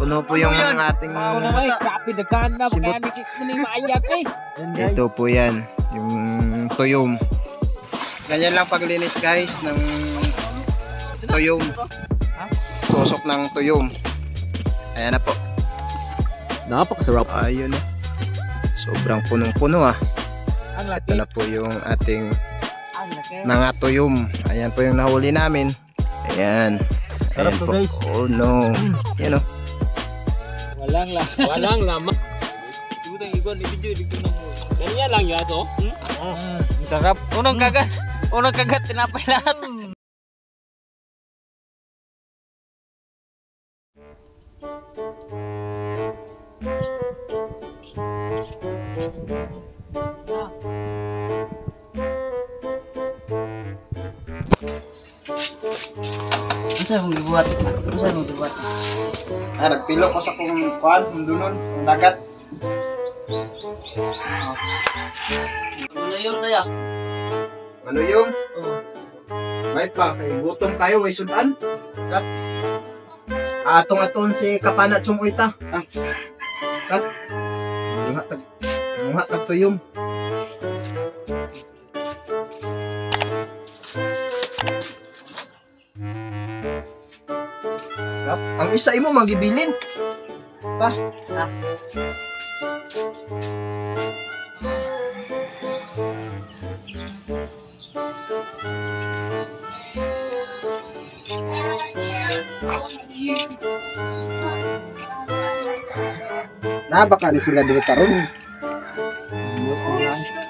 Puno po yung ating simot. Ito po yan, yung tuyom. Ganyan lang paglinis guys ng tuyom. Tusok ng tuyom. Ayan na po. Napakasarap. Ayun. Sobrang punong-puno ah. Ito na po yung ating mga tuyom. Ayan po yung nahuli namin. Ayan. Ayan po. Oh no. Yan o. Walang lama. Ganyan lang yun, so? Sarap. Unang kagat, tinapay lahat. Ano mo dibuhat? Ano mo dibuhat? Ah, nagpilo ko sa kung kuhan, mundunon, sa dagat. Ano yun kaya? Ano yung? Oo. May pa, kay gutom kayo, way sudan. Kat. Atong-aton si Kapana Chumuita. Kat. Munghat tuyom. Ang isa imo magibilin. Ta. Baka ni sila dili karon.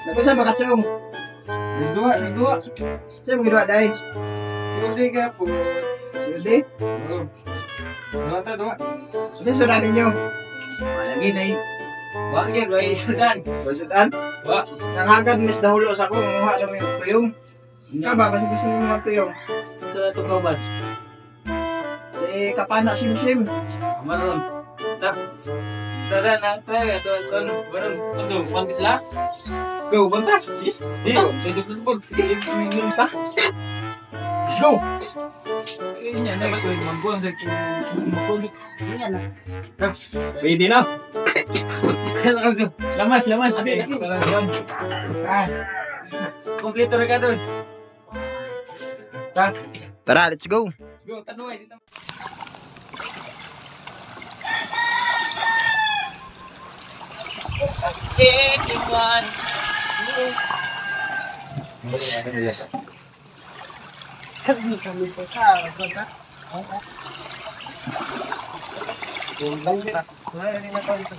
Nagsa ba kachong? Dua. Sa mga dua dai. Sige ka po. Sige. Dua. Sa sudan ninyo. Lagi na yun. Wag yan, wag yung sudan. Sudan? Wag. Nanghagad mis dahulo sa ko, muha lang yung tuyong. Ka ba kasi gusto mo magtuyong? Sa ito ka ba? Si Kapana Simsim. Maroon. Tara na tayo. Ito, maroon. Ito, bang sila? Go, banta. Let's go. Yan na, magbuang sa pwede na. Lamas. Kompleto regados. Tara, let's go. Go, tanuay dito. Anyone. Kami po sa bata. Yung bangka. Wala rin ako ito.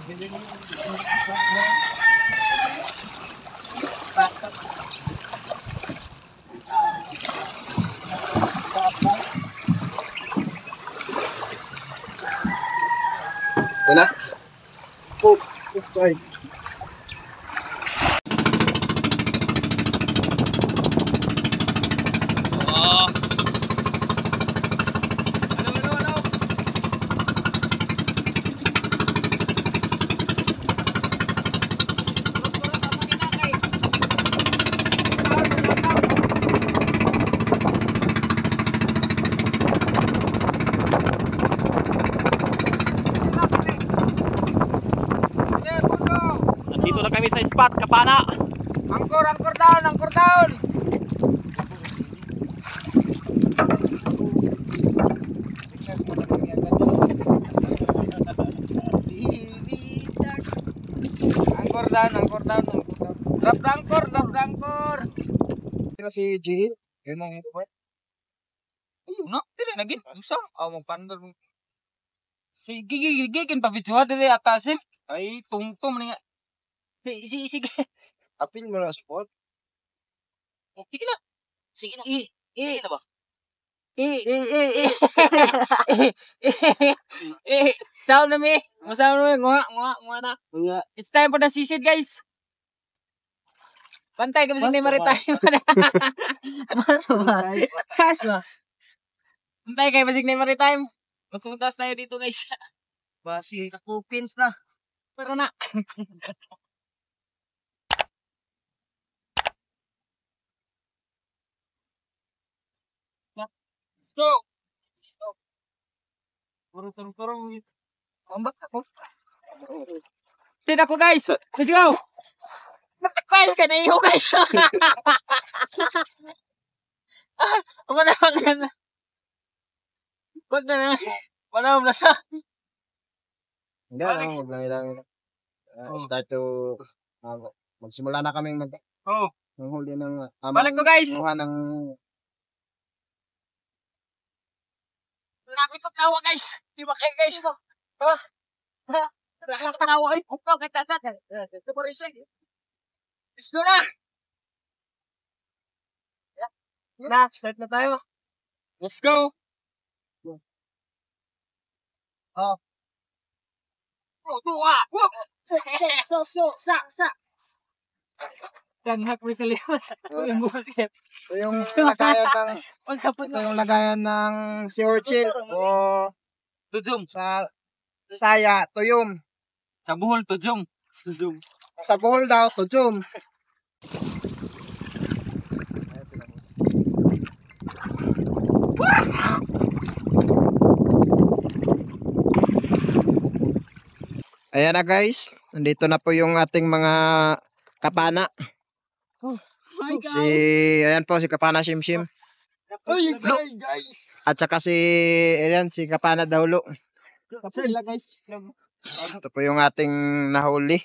Wala? Okay. Dito na kami sa spot, Kapana. Angkor down. Angkor down. Drop the angkor. Pero si G, yun ang point. Ayun no, dire nagin. Usang magpandar mo. Si gigin pa video dire atasin. Ay tungtum ni nga. Sige. Apil mo na spot. Okay na. Sige na. Na ba? Sound na mi. Masound na mi. Nguha na. It's time for the season, guys. Pantay kami sa Maritime. Kasma. Pantay kayo sa Maritime. Magpuntas tayo dito, guys. Basi kakupins na. Pero na. Stop. Turun. Ambak ako. Tin ako guys. Let's go. Guys, kanayo guys. Manawangan. Wag na. Manawag na. Hindi lang, huwag lang ilang. Start to, magsimula na kaming manghuli ng, Balik ko guys. manguha ng, Lapit ko tawa guys. Di ba kayo guys? Nakakatawa kayo. Upaw kay tatat. Ito po rin siya. Let's go na. na, start na tayo. Let's go. Oh, tuwa. Sa. Tanghak mo sa liwan. Yung busit. Ito yung lagayan ng, Pagkapot ito yung lagayan ng sea urchin o Tujong. sa Saya, tuyom. Sa buhol, tujong. Tujong. Sa Bohol daw, tuyom. Ayan na guys, nandito na po yung ating mga kapana. Ayan po si Kapana Shimshim. guys. At saka ayan, si Kapana Dahulo. Sila guys. Ito po yung ating nahuli.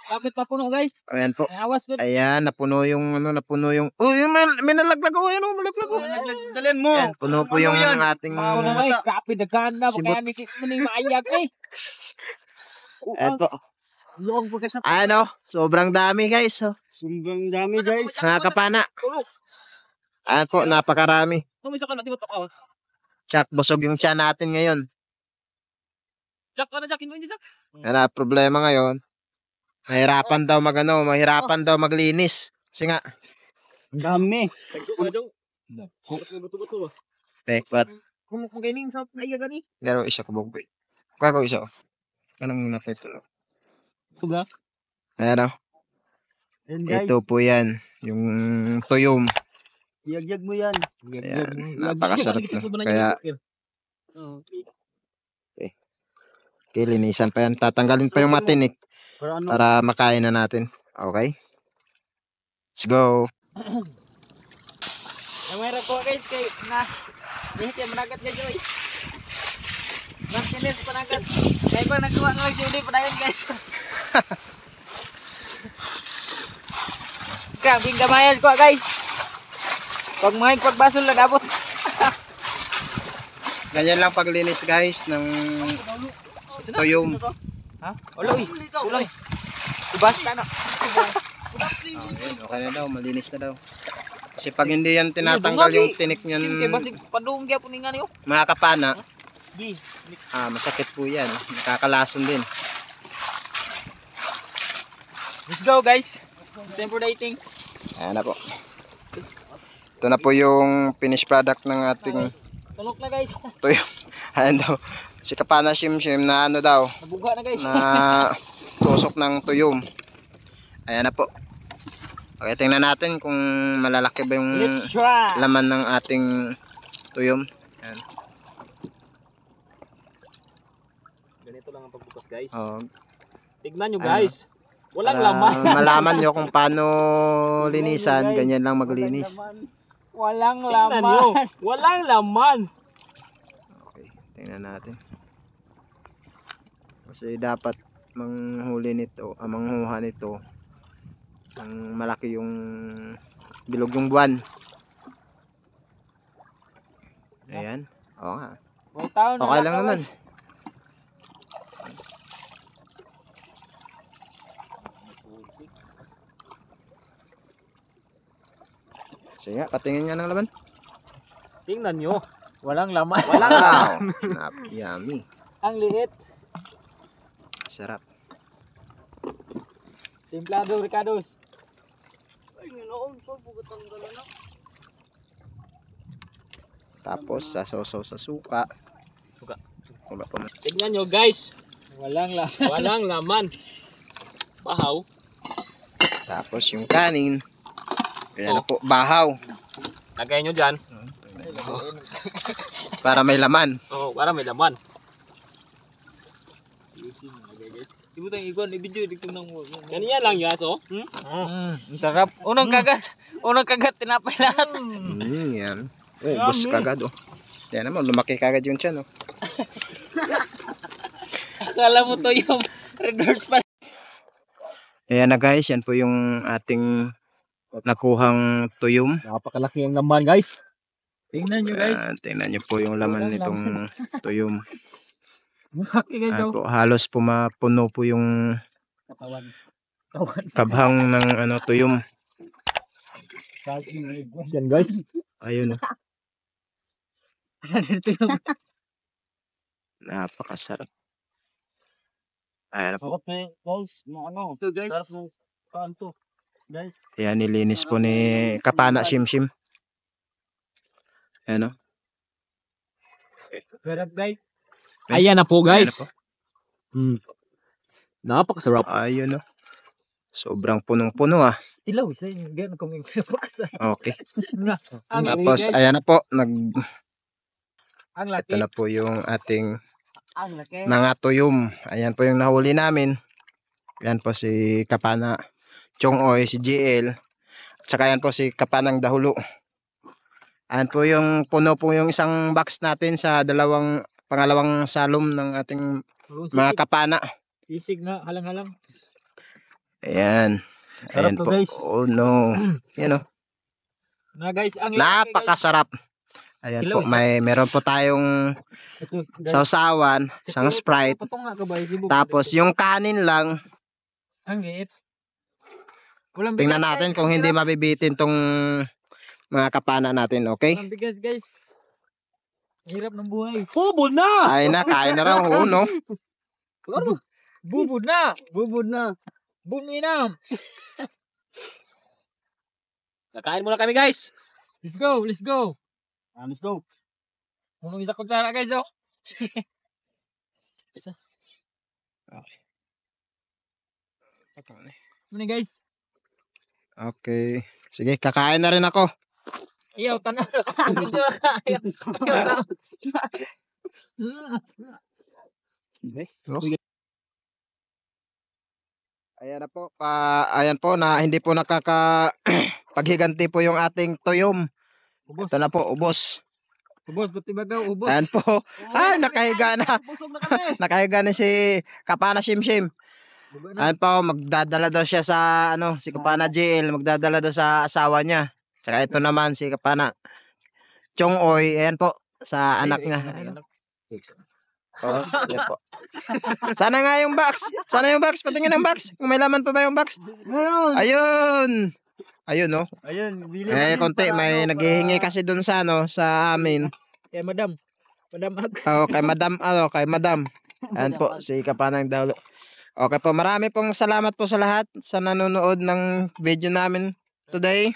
Kapit pa puno guys. Ayan po. Awas ko. Ayan, napuno yung may nalaglag ako, ayan o, malaglag ako. Dalhin mo. Ayan, puno po yung ating, Puno na eh. Kapit daghan na. Sibot. Kaya ni maayag eh. ayan po. Luwag po kasi. Ano, sobrang dami guys. Oh. Sobrang dami guys. Mga kapana. Ayan po, napakarami. Tumisa ka na. Di ba ito ka? Tsak, busog yung tiyan natin ngayon. Jack ka na Jack. Hindi Jack. Yan problema ngayon. Mahirapan daw maglinis. Kasi nga, Ang dami. ba't Kung galing sa maayag ni. laro isa ko bugboy. Kuha ko isa. Kanang napito. Suga. Ayan o. Yan guys. Ito po yan. Yung tuyom. Yagyag mo yan. Ayan. Napakasarap na. Kaya, okay, linisan pa yan. Tatanggalin pa yung matinik Para ano? para makain na natin. Okay? Let's go. Yung meron ko guys kay na. Dihit yung managat guys oy. Martinez panagat. Kaya ko nagkuha ng si Udi panagat guys. Grabing gamayas ko guys. Pag mahig pagbasol lang abot. Ganyan lang paglinis guys ng tuyom. Ha? Uloy. Uloy. Basta na. Okay na daw, malinis na daw. Kasi pag hindi yan tinatanggal yung tinik niyan, Sinte basig padung gyud po ningan yo. mga kapana, Di. masakit po yan. Nakakalason din. Let's go guys. Time for dating. Ayan na po. Ito na po yung finished product ng ating Tulok na guys. tuyom. Ayan daw. Si Kapana Shimshim na ano daw, Nabuga na guys. na tusok ng tuyom. Ayan na po. Okay, tingnan natin kung malalaki ba yung Let's try. laman ng ating tuyom. Ayan. Ganito lang ang pagbukas guys. Oh, Tignan nyo Ano? guys. Walang para laman. malaman nyo kung paano linisan, ganyan lang maglinis. Walang Tignan nyo. Walang laman. Okay, tingnan natin. Kasi dapat manghuli nito, manghuha nito ang malaki yung bilog yung buwan. Ayan. Oo nga. May tao na Okay lang naman. Sige nga, patingin nga ng laman. Tingnan nyo. Walang laman. Wow! Yummy. Ang liit. Sarap. Templado Ricardos. Ay, nganoon. So, bugatang gala na. Tapos, sasaw-saw sa suka. Suka. Wala pa man. Tignan nyo guys. Walang laman. Walang laman. Bahaw. Tapos yung kanin. Kaya na po, bahaw. Lagay nyo dyan. Para may laman. Oh, para may laman. Ibutang ikon, i-video dito nang mo. Ganyan lang yas, oh. Ang sarap. Unang kagat, tinapay lahat. Yan. Oh, ubos kagad oh. Yan naman, lumaki kagad yung tiyan oh. Akala mo to yung red horse pa. Ayan na guys, yan po yung ating nakuhang tuyom. Napakalaki ang laman, guys. Tingnan nyo guys. Tingnan nyo po yung laman nitong tuyom. Saki guys. Ayan po, halos pumapuno po yung kabhang ng tuyom. Yan, guys. Ayun oh. Napakasarap. Ayan po. Guys, guys. Kanto. Guys. Ayan, nilinis po ni Kapana Shimshim. Ayan o. Sarap guys. Ayan na po, guys. Ayan Napakasarap. Ayun o. Sobrang punong-puno ah. Tilaw, isa yung gano'n kung yung Okay. Ang Tapos ayan na po. Ang Ito laki. na po yung ating Ang laki. mga tuyom. Ayan po yung nahuli namin. Ayan po si Kapana Chongoy, si GL. At saka ayan po si Kapanang Dahulo. Ayan po yung puno po yung isang box natin sa pangalawang salom ng ating mga kapana. Sisig na, halang-halang. Ayan. Ayan Sarap to, po. guys. Oh no. Yan o. Na guys, ang laki guys. Napakasarap. Ayan po. Meron po tayong Ito, guys. sausawan, isang Sprite. Patong nga ka ba? Sibuk. Tapos yung kanin lang. Ang liit. Walang Tingnan bigas, natin guys. kung hindi mabibitin tong mga kapana natin. Okay? Walang bigas guys. Hirap ng buhay. Fubo na! Kain na raw. Oo no. Bubud na. Bubod na. Buminam. Nakain muna kami, guys. Let's go, let's go. Let's go. Unong isa kutsara guys oh. Muna guys. Okay. Sige, kakain na rin ako. Iyaw, tanong. Medyo kaya. Ayan na po. Ayan po na hindi po paghiganti po yung ating tuyom. Ubos. Ito na po, ubos. Ubos, buti ba daw? Ubos. Ayan po. Ay, nakahiga na. Busog na kami. Nakahiga na si Kapana Shimshim. Buga na. Ayan po, magdadala daw siya sa si Kapana JL, magdadala daw sa asawa niya. Tsaka ito naman si Kapana Chongoy, ayan po, sa anak niya. Oh, ayan po. Sana nga yung box. Sana yung box, patingin ang box. Kung may laman pa ba yung box? Ayun. Ayun no. Ayun, bili. Konti may naghihingi kasi doon sa sa amin. Kaya madam. Madam Ag. Oh, kay Madam. Ayan po, si Kapanang Dahulo. Okay po, marami pong salamat po sa lahat sa nanonood ng video namin today.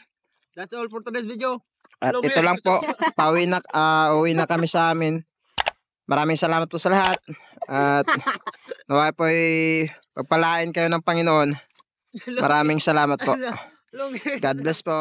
That's all for today's video. At ito lang po, uwi na kami sa amin. Maraming salamat po sa lahat. At naway po pagpalain kayo ng Panginoon. Maraming salamat po. God bless po.